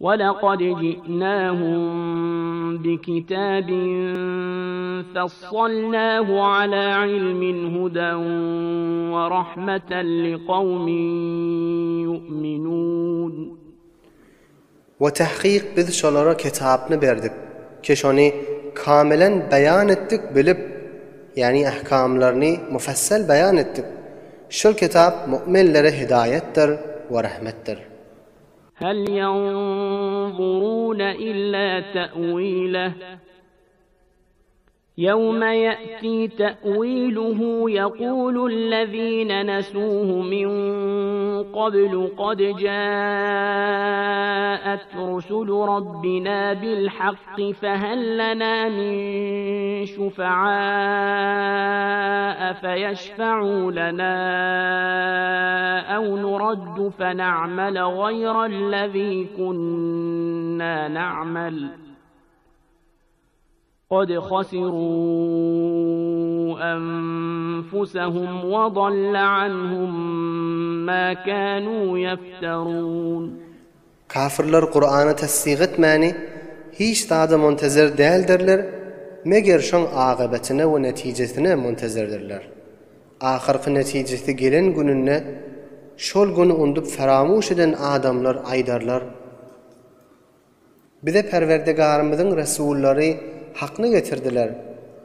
ولقد جئناهم بكتاب فصلناه على علم هدى ورحمة لقوم يؤمنون. وتحقيق biz şolara kitabını berdik. Keşoni kamilen beyan ettik bilip, yani ahkamlarını mufassal beyan ettik. Şol kitap müminlere hidayettir ve rahmettir. هل ينظرون إلا تأويله يوم يأتي تأويله يقول الذين نسوه من قبل قد جاءت رسل ربنا بالحق فهل لنا من شفعاء فيشفعوا لنا أو نرد فنعمل غير الذي كنا نعمل قد خسروا أنفسهم وضل عنهم ما كانوا يفترون. Kafirler Kur'an'ı tasdik etmeni hiç tadı muntazir değildirler, meğer şon akıbetine ve neticesine muntazirdirler. Ahirki neticesi gelen gününe şol günü undup feramuş eden adamlar aydarlar. Bize Perverdigarımızın Resulleri hakkını getirdiler.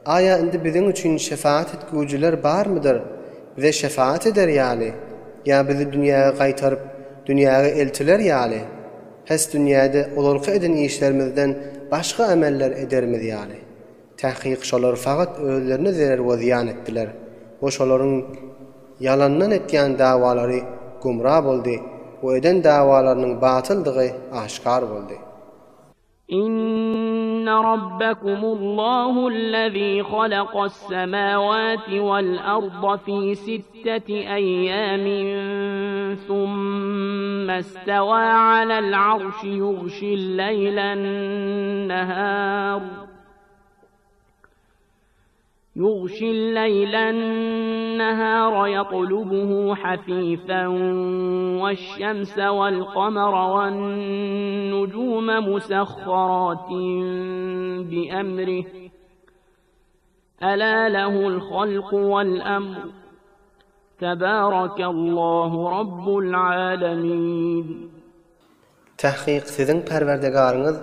Aya indi bizim için şefaat etgücüler bar mıdır? Bize şefaat eder yani. Ya bizi dünyaya kaytarıp dünyaya eltiler yani. Hes dünyada olurka eden işlerimizden başka ameller edermiz yani. Tahkik şolar fakat özlerine zarar ve ziyan ettiler. O şoların yalandan etken davaları gumrah oldu. O eden davalarının batıldığı aşkar oldu. إن ربكم الله الذي خلق السماوات والأرض في 6 أيام ثم استوى على العرش يغشي الليل النهار يطلبه حثيثا والشمس والقمر والنجوم مسخرات بأمره ألا له الخلق والأمر تبارك الله رب العالمين. Tahqiq sizin Perverdigarınız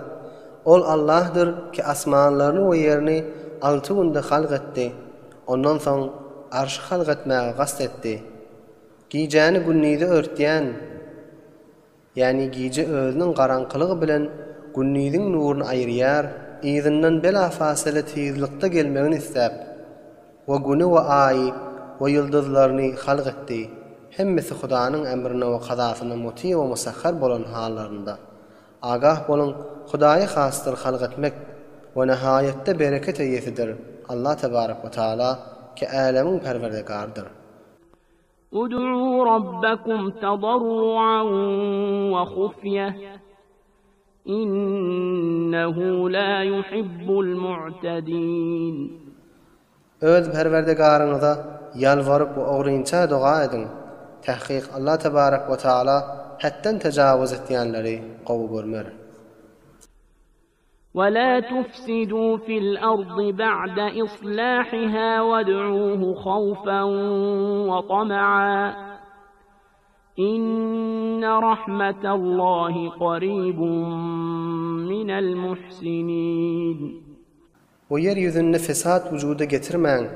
ol Allah'dır ki asmanlarını ve yerini 6 günde halq etdi. Ondan soň arşy halq etmäge gast etdi. Gijäni günnüýde örtýän, yani gije özüniň garanqylygy bilen günnüýdiň nuruny aýrýar, izinden belafasyle tezlikde gelmegini isläp, we güni we aýy we ýuldyzlaryny halq etdi. Hemmesi Hudaanyň emrine we kazasyna muti we musahhar bolan hallarynda. Agah bolun, Hudaýa hasdyr halq etmek ve nihayette bereket eýesidir. Allah tebarek ve taala ki alemin perverdigardır. Ud'u rabbakum tadarruan ve khufyah innehu la yuhibbul mu'tadin. Öz perverdigarynıza yalvaryp we ogryňça dua edin. Tahqiq Allah tebarek ve taala hattan tejawüz etýänleri gowy görmer. ولا تفسدوا في الأرض بعد إصلاحها وادعوه خوفا وطمعا إن رحمة الله قريب من المحسنين. O yeryüzünde fesat vücuda getirmeň,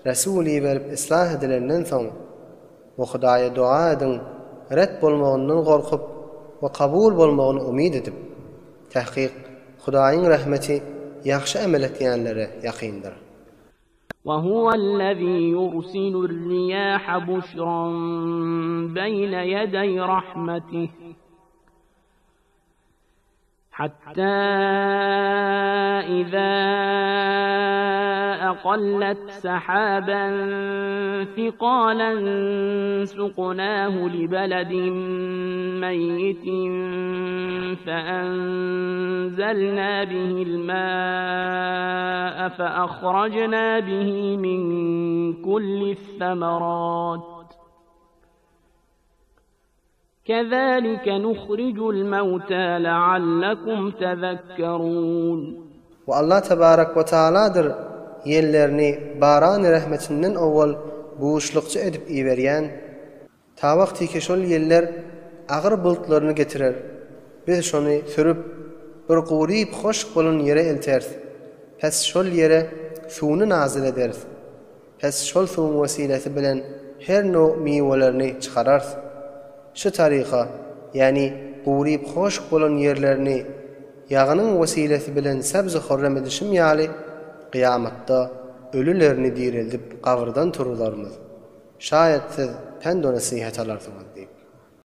Resulü berip islah edilenden soň we Hudaýa dua edin, ret bolmagyndan gorkup we kabul bolmagyny umyd edip. Tahqiq Hudaýyň rahmeti ýaxşy amel etýänlere ýaqyndyr. وهو الذي يرسل الرياح بشرا بين يدي رحمته حتى إذا أقلت سحابا ثقالا سقناه لبلد ميت فأنزلنا به الماء فأخرجنا به من كل الثمرات كذلك نخرج الموتى لعلكم تذكرون. Ve Allah tebarek ve Taala'dır yerlerini baran rahmetinden awval buğuşlukçu edip iberyen. Ta vakti ki şol yerler ağır bulutlarını getirer. Biz şonu sürüp bir qurib hoşk bolun yere elters. Pes şol yere suyunu nazil ederiz. Pes şol suyun vesilesi bilen her no meyvelerini çıkararız. Şu tariqa, yani qurib hoşk bolun yerlerini yağının vesilesi bilen sebze horram edişim yali kıyamatta ölülerini dirilip qavırdan tururlarmız. Şayet siz pendo nasihat alarsınız deyip.